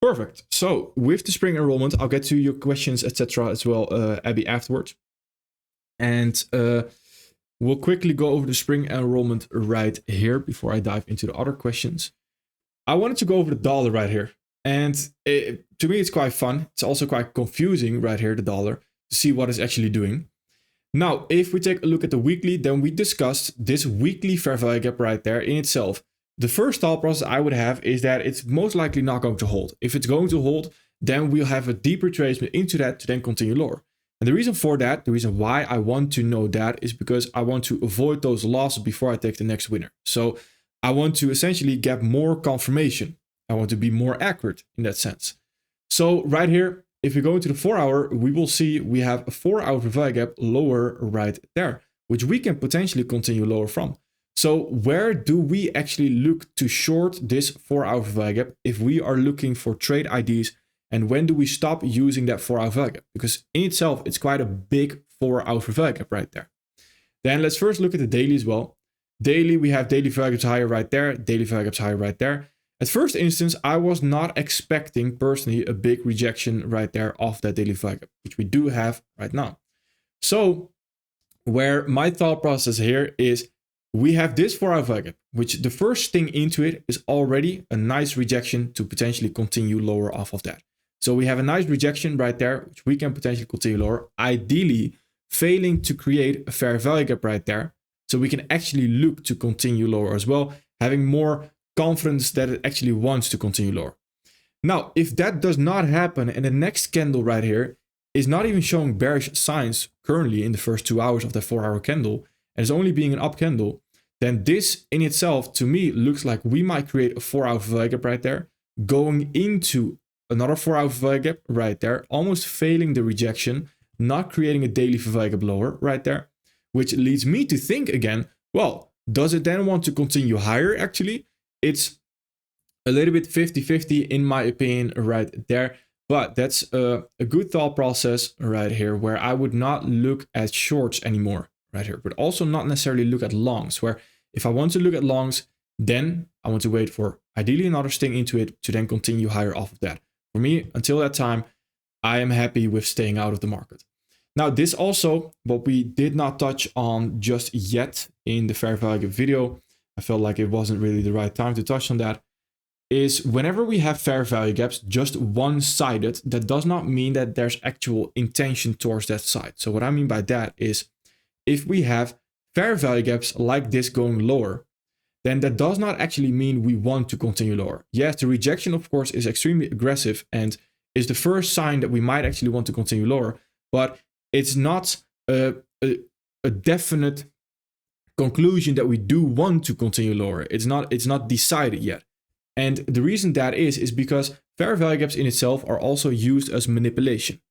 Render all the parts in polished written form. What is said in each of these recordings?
Perfect. So with the spring enrollment, I'll get to your questions, etc. as well, Abby, afterwards. And we'll quickly go over the spring enrollment right here before I dive into the other questions. I wanted to go over the dollar right here. And to me, it's quite fun. It's also quite confusing right here, the dollar, to see what it's actually doing. Now, if we take a look at the weekly, then we discussed this weekly fair value gap right there in itself. The first thought process I would have is that it's most likely not going to hold. If it's going to hold, then we'll have a deeper retracement into that to then continue lower. And the reason for that, the reason why I want to know that is because I want to avoid those losses before I take the next winner. So I want to essentially get more confirmation. I want to be more accurate in that sense. So right here, if we go into the 4 hour, we will see we have a 4 hour value gap lower right there, which we can potentially continue lower from. So where do we actually look to short this 4 hour value gap if we are looking for trade IDs? And when do we stop using that 4 hour value gap? Because in itself, it's quite a big 4 hour value gap right there. Then let's first look at the daily as well. Daily, we have daily value gaps higher right there, daily value gaps higher right there. At first instance, I was not expecting personally a big rejection right there of that daily value gap, which we do have right now. So where my thought process here is, we have this 4 hour value gap, which the first thing into it is already a nice rejection to potentially continue lower off of that. So we have a nice rejection right there, which we can potentially continue lower, ideally failing to create a fair value gap right there. So we can actually look to continue lower as well, having more confidence that it actually wants to continue lower. Now, if that does not happen and the next candle right here is not even showing bearish signs currently in the first 2 hours of the 4 hour candle, and is only being an up candle, then this in itself to me looks like we might create a 4 hour value gap right there, going into another 4 hour value gap right there, almost failing the rejection, not creating a daily value gap lower right there, which leads me to think again, well, does it then want to continue higher actually? It's a little bit 50-50 in my opinion right there, but that's a good thought process right here where I would not look at shorts anymore right here, but also not necessarily look at longs, where if I want to look at longs, then I want to wait for ideally another sting into it to then continue higher off of that. For me, until that time, I am happy with staying out of the market. Now, this also, what we did not touch on just yet in the fair value gap video, I felt like it wasn't really the right time to touch on that, is whenever we have fair value gaps just one-sided, that does not mean that there's actual intention towards that side. So what I mean by that is, if we have fair value gaps like this going lower, then that does not actually mean we want to continue lower. Yes, the rejection, of course, is extremely aggressive and is the first sign that we might actually want to continue lower, but it's not a definite conclusion that we do want to continue lower. It's not decided yet. And the reason that is because fair value gaps in itself are also used as manipulation.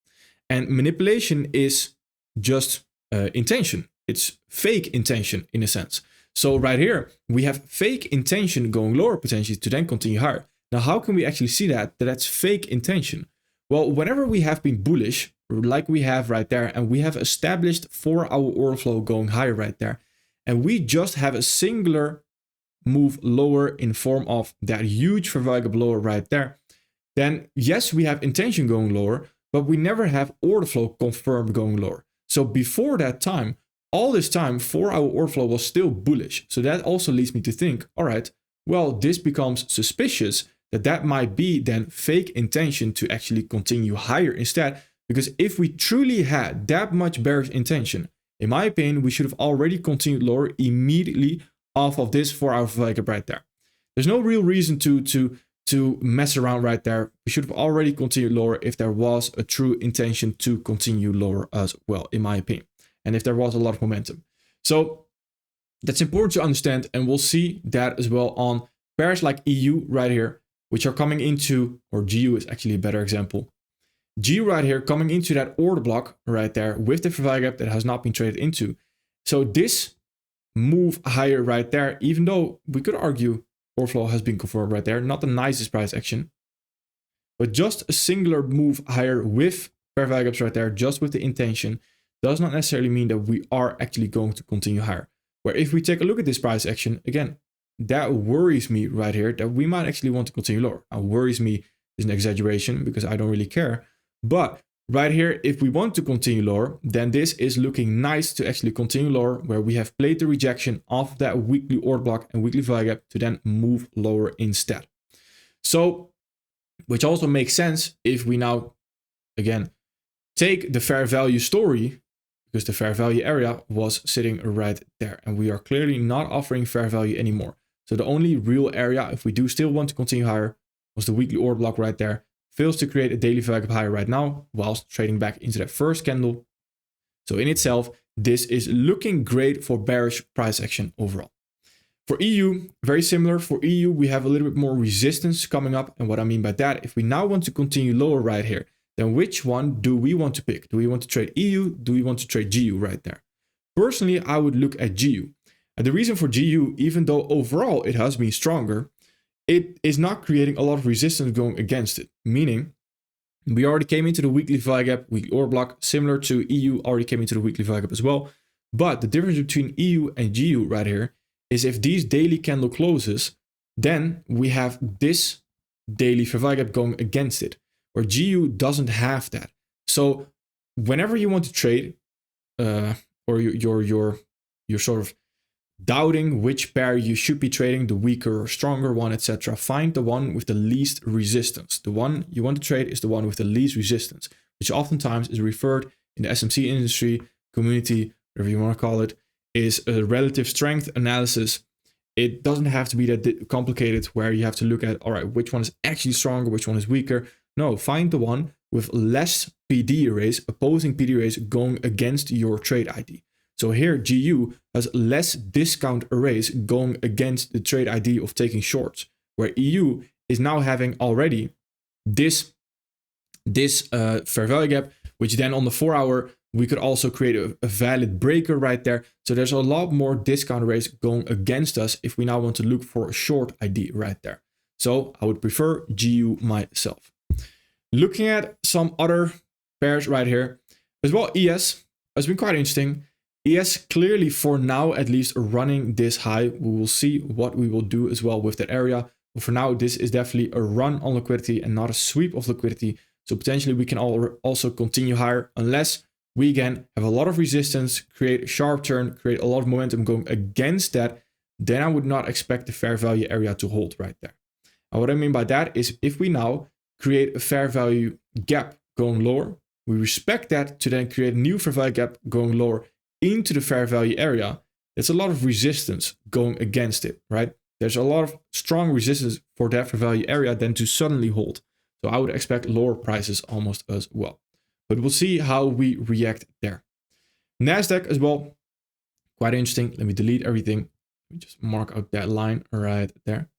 And manipulation is just intention. It's fake intention in a sense. So right here, we have fake intention going lower potentially to then continue higher. Now, how can we actually see that that's fake intention? Well, whenever we have been bullish, like we have right there, and we have established 4 hour order flow going higher right there, and we just have a singular move lower in form of that huge fair value gap lower right there, then yes, we have intention going lower, but we never have order flow confirmed going lower. So before that time, all this time, 4 hour order flow was still bullish. So that also leads me to think, all right, well, this becomes suspicious that might be then fake intention to actually continue higher instead. Because if we truly had that much bearish intention, in my opinion, we should have already continued lower immediately off of this 4 hour value gap right there. There's no real reason to mess around right there. We should have already continued lower if there was a true intention to continue lower as well, in my opinion. And if there was a lot of momentum. So that's important to understand. And we'll see that as well on pairs like EU right here, which are coming into, or GU is actually a better example. GU right here coming into that order block right there with the value gap that has not been traded into. So this move higher right there, even though we could argue order flow has been confirmed right there, not the nicest price action, but just a singular move higher with fair value gaps right there, just with the intention, does not necessarily mean that we are actually going to continue higher. Where if we take a look at this price action, again, that worries me right here that we might actually want to continue lower. It worries me is an exaggeration because I don't really care. But right here, if we want to continue lower, then this is looking nice to actually continue lower, where we have played the rejection of that weekly order block and weekly value gap to then move lower instead. So, which also makes sense if we now, again, take the fair value story, because the fair value area was sitting right there, and we are clearly not offering fair value anymore. So the only real area, if we do still want to continue higher, was the weekly order block right there. Fails to create a daily value gap higher right now, whilst trading back into that first candle. So in itself, this is looking great for bearish price action overall. For EU, very similar. For EU, we have a little bit more resistance coming up. And what I mean by that, if we now want to continue lower right here, then which one do we want to pick? Do we want to trade EU? Do we want to trade GU right there? Personally, I would look at GU. And the reason for GU, even though overall it has been stronger, it is not creating a lot of resistance going against it. Meaning, we already came into the weekly value gap, weekly order block, similar to EU already came into the weekly value gap as well. But the difference between EU and GU right here is if these daily candle closes, then we have this daily fair value gap going against it, where GU doesn't have that. So whenever you want to trade, or you're sort of doubting which pair you should be trading, the weaker or stronger one, etc., find the one with the least resistance. The one you want to trade is the one with the least resistance, which oftentimes is referred in the SMC industry, community, whatever you want to call it, is a relative strength analysis. It doesn't have to be that complicated where you have to look at, all right, which one is actually stronger, which one is weaker. No, find the one with less PD arrays, opposing PD arrays going against your trade ID. So here GU has less discount arrays going against the trade ID of taking shorts, where EU is now having already this fair value gap, which then on the 4 hour, we could also create a valid breaker right there. So there's a lot more discount arrays going against us if we now want to look for a short ID right there. So I would prefer GU myself. Looking at some other pairs right here as well, ES has been quite interesting. ES clearly for now at least running this high. We will see what we will do as well with that area. But for now, this is definitely a run on liquidity and not a sweep of liquidity. So potentially we can also continue higher unless we again have a lot of resistance, create a sharp turn, create a lot of momentum going against that. Then I would not expect the fair value area to hold right there. And what I mean by that is if we now create a fair value gap going lower, we respect that to then create a new fair value gap going lower into the fair value area. There's a lot of resistance going against it, right? There's a lot of strong resistance for that fair value area than to suddenly hold. So I would expect lower prices almost as well. But we'll see how we react there. NASDAQ as well, quite interesting. Let me delete everything. Let me just mark out that line right there.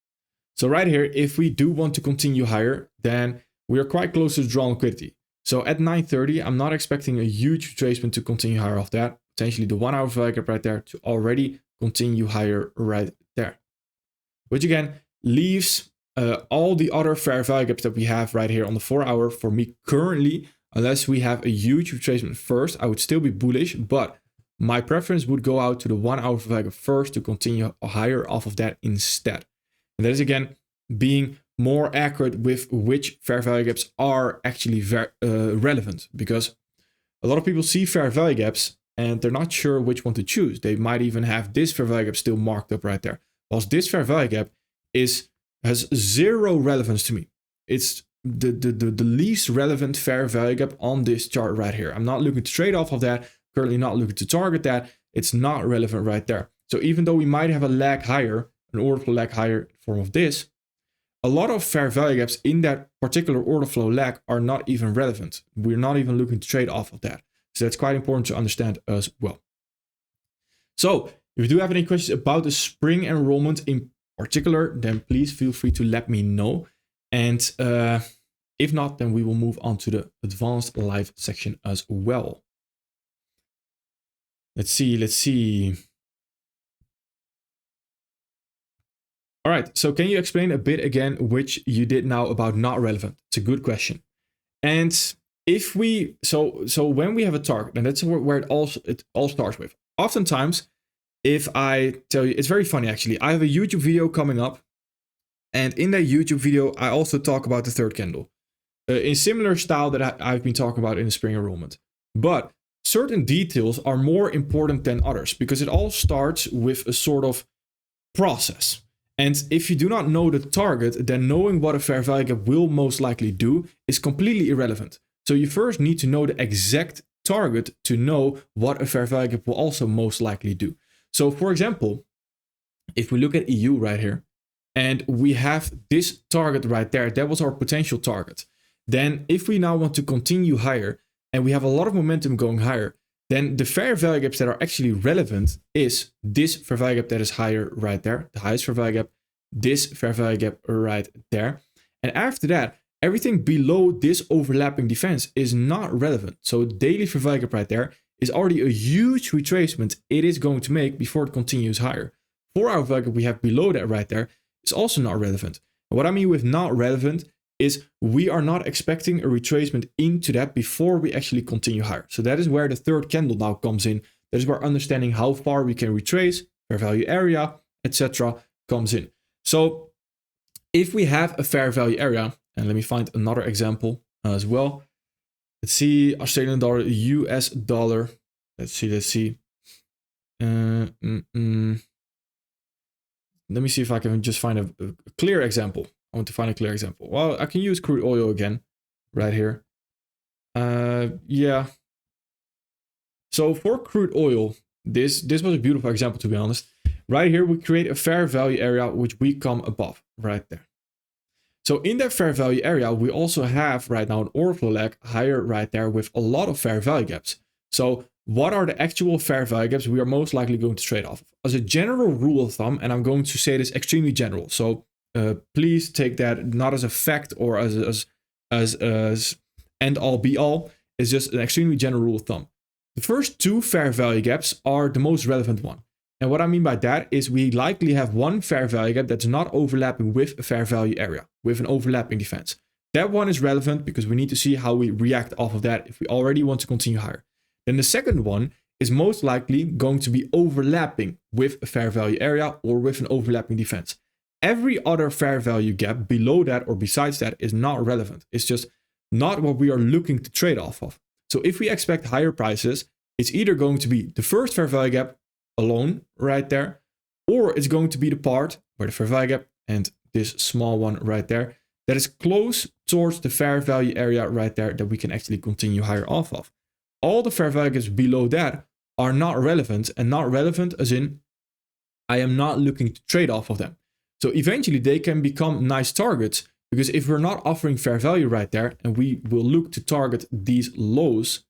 So right here, if we do want to continue higher, then we are quite close to the drawn liquidity. So at 9:30, I'm not expecting a huge retracement to continue higher off that. Potentially the 1 hour value gap right there to already continue higher right there. Which again leaves all the other fair value gaps that we have right here on the 4 hour for me currently. Unless we have a huge retracement first, I would still be bullish, but my preference would go out to the 1 hour value gap first to continue higher off of that instead. And that is again being more accurate with which fair value gaps are actually relevant, because a lot of people see fair value gaps and they're not sure which one to choose. They might even have this fair value gap still marked up right there. Whilst this fair value gap has zero relevance to me. It's the least relevant fair value gap on this chart right here. I'm not looking to trade off of that, currently not looking to target that. It's not relevant right there. So even though we might have a lag higher, an order flow lag higher in form of this, a lot of fair value gaps in that particular order flow lag are not even relevant. We're not even looking to trade off of that. So that's quite important to understand as well. So if you do have any questions about the spring enrollment in particular, then please feel free to let me know. And if not, then we will move on to the advanced live section as well. Let's see. All right, so can you explain a bit again, which you did now about not relevant? It's a good question. And if we, so when we have a target, and that's where it all starts with. Oftentimes, if I tell you, it's very funny actually. I have a YouTube video coming up, And in that YouTube video, I also talk about the third candle in similar style that I've been talking about in the spring enrollment. But certain details are more important than others because it all starts with a sort of process. And if you do not know the target, then knowing what a fair value gap will most likely do is completely irrelevant. So you first need to know the exact target to know what a fair value gap will also most likely do. So for example, if we look at EU right here, and we have this target right there, that was our potential target. Then if we now want to continue higher, and we have a lot of momentum going higher, then the fair value gaps that are actually relevant is this fair value gap that is higher right there, the highest fair value gap, this fair value gap right there. And after that, everything below this overlapping defense is not relevant. So daily fair value gap right there is already a huge retracement it is going to make before it continues higher. 4-hour value gap we have below that right there is also not relevant. And what I mean with not relevant is we are not expecting a retracement into that before we actually continue higher. So that is where the third candle now comes in. That is where understanding how far we can retrace, fair value area, etc. comes in. So if we have a fair value area, and let me find another example as well. Let's see, Australian dollar, US dollar. Let's see. Let me see if I can just find a clear example. I want to find a clear example. Well, I can use crude oil again, right here. Yeah. So for crude oil, this was a beautiful example, to be honest. Right here, we create a fair value area, which we come above, right there. So in that fair value area, we also have right now an order flow lag higher right there with a lot of fair value gaps. So what are the actual fair value gaps we are most likely going to trade off of? As a general rule of thumb, and I'm going to say this extremely general, so please take that not as a fact or as end all be all. It's just an extremely general rule of thumb. The first two fair value gaps are the most relevant one. And what I mean by that is we likely have one fair value gap that's not overlapping with a fair value area, with an overlapping defense. That one is relevant because we need to see how we react off of that if we already want to continue higher. Then the second one is most likely going to be overlapping with a fair value area or with an overlapping defense. Every other fair value gap below that or besides that is not relevant. It's just not what we are looking to trade off of. So if we expect higher prices, it's either going to be the first fair value gap alone right there, or it's going to be the part where the fair value gap and this small one right there that is close towards the fair value area right there that we can actually continue higher off of. All the fair value gaps below that are not relevant, and not relevant as in I am not looking to trade off of them. So eventually they can become nice targets because if we're not offering fair value right there and we will look to target these lows,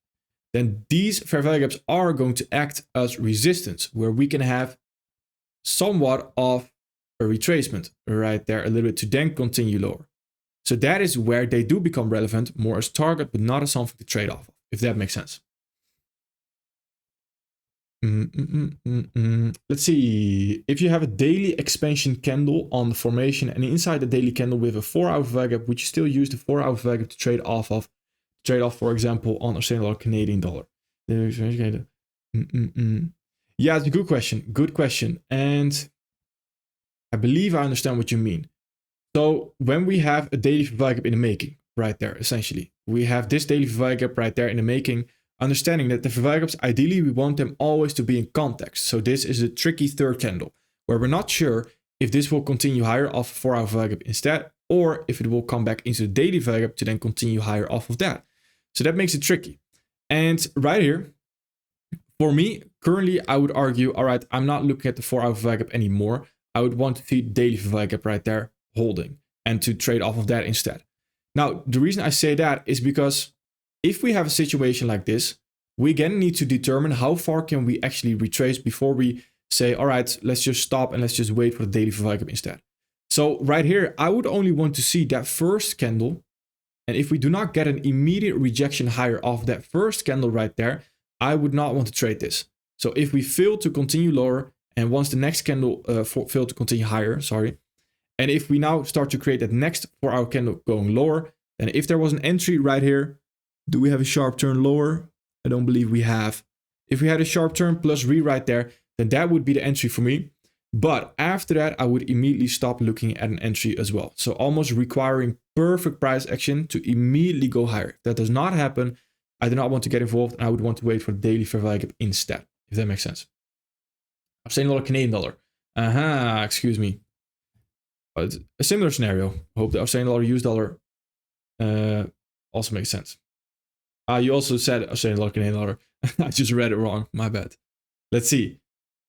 then these fair value gaps are going to act as resistance where we can have somewhat of a retracement right there a little bit to then continue lower. So that is where they do become relevant more as target, but not as something to trade off of, if that makes sense. Let's see. If you have a daily expansion candle on the formation and inside the daily candle with a 4-hour value gap, would you still use the 4-hour value gap to trade off of? Trade off, for example, on Australian dollar, Canadian dollar. Yeah, it's a good question. Good question. And I believe I understand what you mean. So when we have a daily value gap in the making, right there, essentially, we have this daily value gap right there in the making, understanding that the value gaps, ideally, we want them always to be in context. So this is a tricky third candle where we're not sure if this will continue higher off a 4-hour value gap instead, or if it will come back into the daily value gap to then continue higher off of that. So that makes it tricky. And right here, for me, currently, I would argue, all right, I'm not looking at the 4-hour value gap anymore. I would want to see daily value gap right there holding and to trade off of that instead. Now, the reason I say that is because if we have a situation like this, we again need to determine how far can we actually retrace before we say, all right, let's just stop and let's just wait for the daily value gap instead. So right here, I would only want to see that first candle. And if we do not get an immediate rejection higher off that first candle right there, I would not want to trade this. So if we fail to continue lower, and once the next candle failed to continue higher, and if we now start to create that next 4-hour candle going lower, then if there was an entry right here, do we have a sharp turn lower? I don't believe we have. If we had a sharp turn plus re right there, then that would be the entry for me. But after that, I would immediately stop looking at an entry as well. So almost requiring perfect price action to immediately go higher. If that does not happen, I do not want to get involved, and I would want to wait for the daily fair value gap instead, if that makes sense. Australian dollar, Canadian dollar. Excuse me. But a similar scenario. I hope the Australian dollar, US dollar also makes sense. You also said Australian dollar, Canadian dollar. I just read it wrong. My bad. Let's see.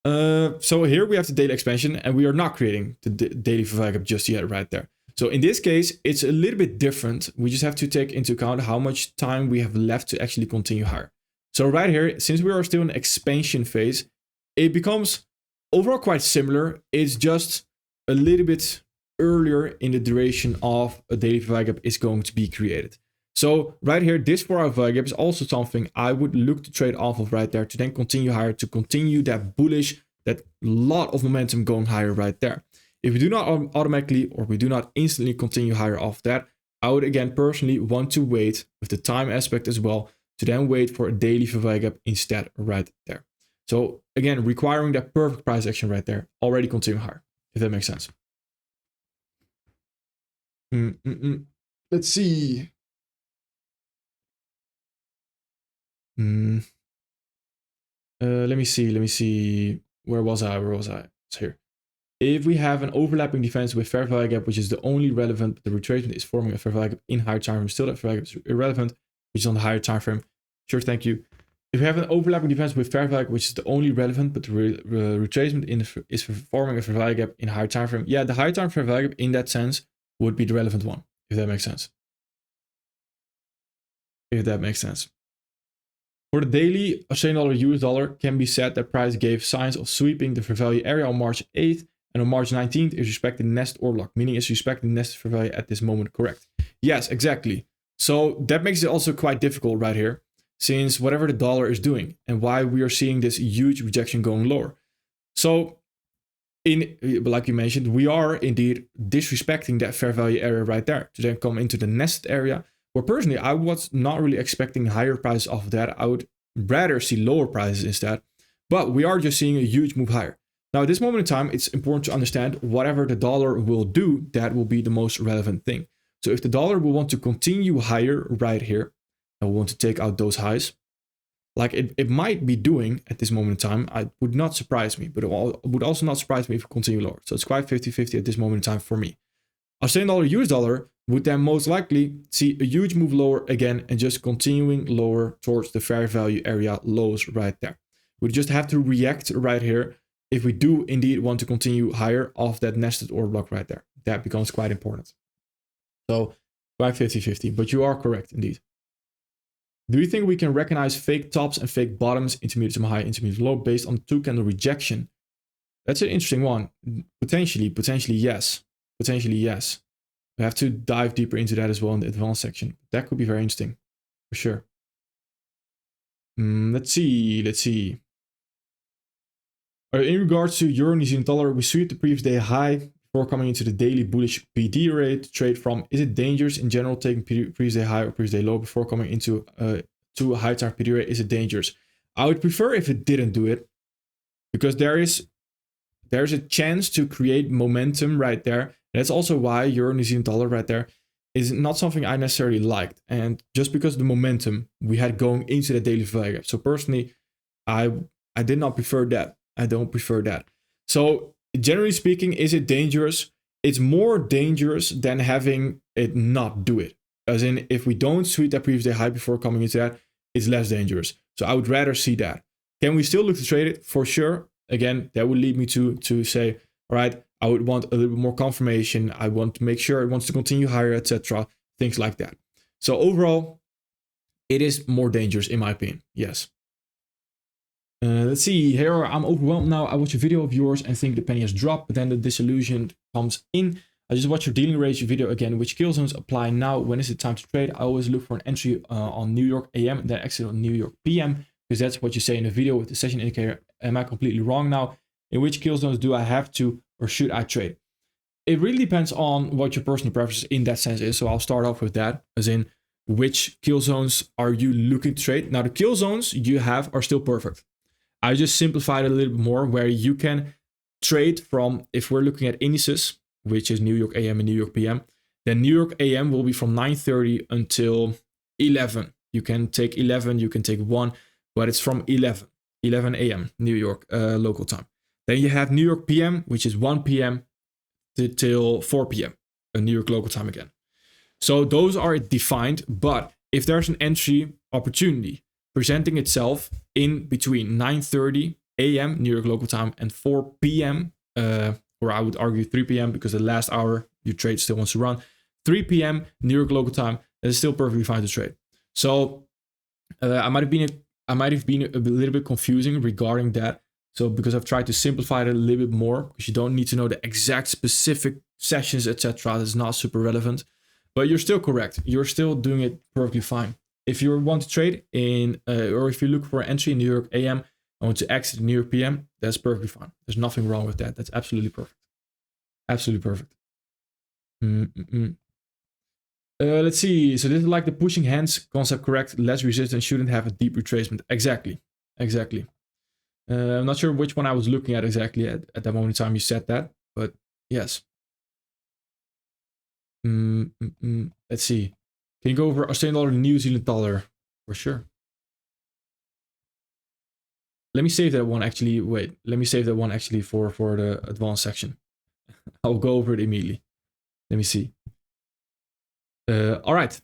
So here we have the daily expansion, and we are not creating the daily fair value gap just yet right there. So in this case, it's a little bit different. We just have to take into account how much time we have left to actually continue higher. So right here, since we are still in expansion phase, it becomes overall quite similar. It's just a little bit earlier in the duration of a daily fair value gap is going to be created. So right here, this 4-hour value gap is also something I would look to trade off of right there to then continue higher, to continue that bullish, that lot of momentum going higher right there. If we do not automatically or we do not instantly continue higher off that, I would again personally want to wait with the time aspect as well to then wait for a daily fair value gap instead right there. So again, requiring that perfect price action right there, already continue higher, if that makes sense. Let's see. Let me see. Where was I? It's here. If we have an overlapping defense with fair value gap, which is the only relevant, but the retracement is forming a fair value gap in higher time frame, still that fair value gap is irrelevant, which is on the higher time frame. Sure, thank you. If we have an overlapping defense with fair value gap, which is the only relevant, but the retracement is forming a fair value gap in higher time frame. Yeah, the higher time fair value gap in that sense would be the relevant one, if that makes sense. For the daily, Australian dollar, US dollar can be said that price gave signs of sweeping the fair value area on March 8th, and on March 19th is respecting nest or lock, meaning is respecting nest fair value at this moment, correct? Yes, exactly. So that makes it also quite difficult right here, since whatever the dollar is doing and why we are seeing this huge rejection going lower. So like you mentioned, we are indeed disrespecting that fair value area right there to then come into the nest area. Well, personally, I was not really expecting higher prices off of that. I would rather see lower prices instead, but we are just seeing a huge move higher. Now, at this moment in time, it's important to understand whatever the dollar will do, that will be the most relevant thing. So if the dollar will want to continue higher right here, and will want to take out those highs, like it might be doing at this moment in time, it would not surprise me, but it would also not surprise me if it continue lower. So it's quite 50-50 at this moment in time for me. Australian dollar, US dollar would then most likely see a huge move lower again and just continuing lower towards the fair value area lows right there. We just have to react right here if we do indeed want to continue higher off that nested order block right there. That becomes quite important. So quite 50-50, but you are correct indeed. Do you think we can recognize fake tops and fake bottoms, intermediate to high, intermediate to low, based on 2-candle rejection? That's an interesting one. Potentially yes. Potentially yes. We have to dive deeper into that as well in the advanced section. That could be very interesting, for sure. Let's see. In regards to Euro New Zealand dollar, we sweep the previous day high before coming into the daily bullish PD rate to trade from. Is it dangerous in general taking previous day high or previous day low before coming into to a high time PD rate? Is it dangerous? I would prefer if it didn't do it, because there's a chance to create momentum right there. That's also why Euro New Zealand dollar right there is not something I necessarily liked. And just because of the momentum we had going into the daily value gap. So personally, I did not prefer that. I don't prefer that. So generally speaking, is it dangerous? It's more dangerous than having it not do it. As in, if we don't sweep that previous day high before coming into that, it's less dangerous. So I would rather see that. Can we still look to trade it? For sure. Again, that would lead me to say, all right, I would want a little bit more confirmation. I want to make sure it wants to continue higher, etc. Things like that. So overall, it is more dangerous in my opinion. Yes. Let's see here. I'm overwhelmed now. I watch a video of yours and think the penny has dropped, but then the disillusion comes in. I just watched your dealing ratio video again. Which kill zones apply now? When is it time to trade? I always look for an entry on New York AM and then exit on New York PM, because that's what you say in the video with the session indicator. Am I completely wrong now? In which kill zones do I have to or should I trade? It really depends on what your personal preference in that sense is. So I'll start off with that, as in which kill zones are you looking to trade? Now the kill zones you have are still perfect. I just simplified it a little bit more, where you can trade from, if we're looking at indices, which is New York AM and New York PM, then New York AM will be from 9:30 until 11. You can take 11, you can take 1, but it's from 11 a.m. New York local time. Then you have New York PM, which is 1 p.m. till 4 p.m. New York local time again. So those are defined, but if there's an entry opportunity presenting itself in between 9:30 a.m. New York local time and 4 p.m., or I would argue 3 p.m. because the last hour your trade still wants to run, 3 p.m. New York local time, that is still perfectly fine to trade. So I might have been a little bit confusing regarding that. So because I've tried to simplify it a little bit more, because you don't need to know the exact specific sessions, etc. That's not super relevant, but you're still correct. You're still doing it perfectly fine. If you want to trade in, or if you look for an entry in New York AM, I want to exit New York PM, that's perfectly fine. There's nothing wrong with that. That's absolutely perfect. Absolutely perfect. Let's see. So this is like the pushing hands concept, correct? Less resistance shouldn't have a deep retracement. Exactly. I'm not sure which one I was looking at exactly at that moment in time you said that, but yes. Let's see. Can you go over Australian dollar, New Zealand dollar? For sure. Let me save that one actually. Wait, let me save that one actually for the advanced section. I'll go over it immediately. Let me see. All right.